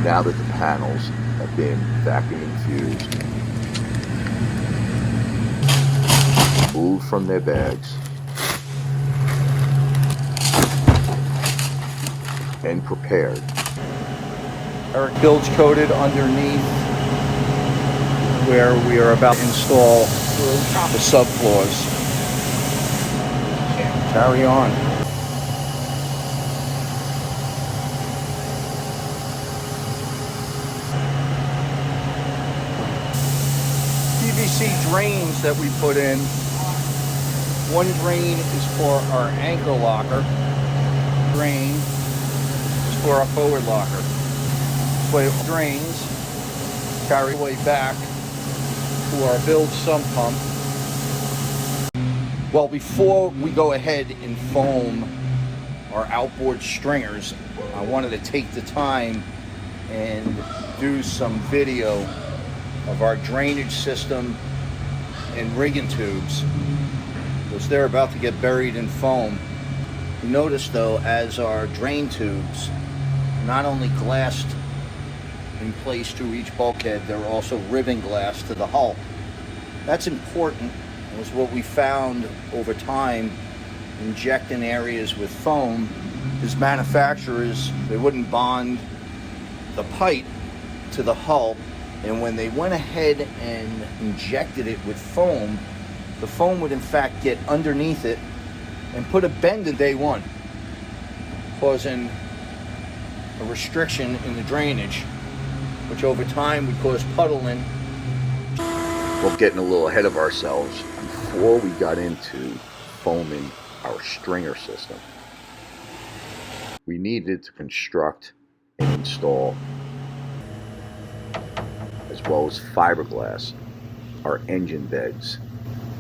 Now that the panels have been vacuum infused, moved from their bags, and prepared. Our bilge coated underneath where we are about to install the subfloors. Carry on. PVC drains that we put in. One drain is for our anchor locker. Drain is for our forward locker. This way it drains, carry way back to our bilge sump pump. Well, before we go ahead and foam our outboard stringers, I wanted to take the time and do some video of our drainage system and rigging tubes, because they're about to get buried in foam. Notice though, as our drain tubes not only glassed in place to each bulkhead, they're also ribbon glass to the hull. That's important. It was what we found over time injecting areas with foam, is manufacturers, they wouldn't bond the pipe to the hull, and when they went ahead and injected it with foam, the foam would in fact get underneath it and put a bend in day one, causing a restriction in the drainage, which over time would cause puddling. Well, getting a little ahead of ourselves, before we got into foaming our stringer system, we needed to construct and install, as well as fiberglass, our engine beds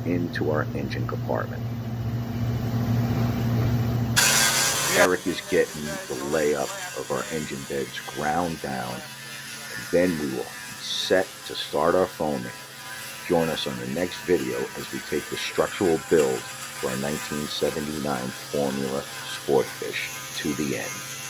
into our engine compartment. Eric is getting the layup of our engine beds ground down, and then we will set to start our foaming. Join us on the next video as we take the structural build for our 1979 Formula Sportfish to the end.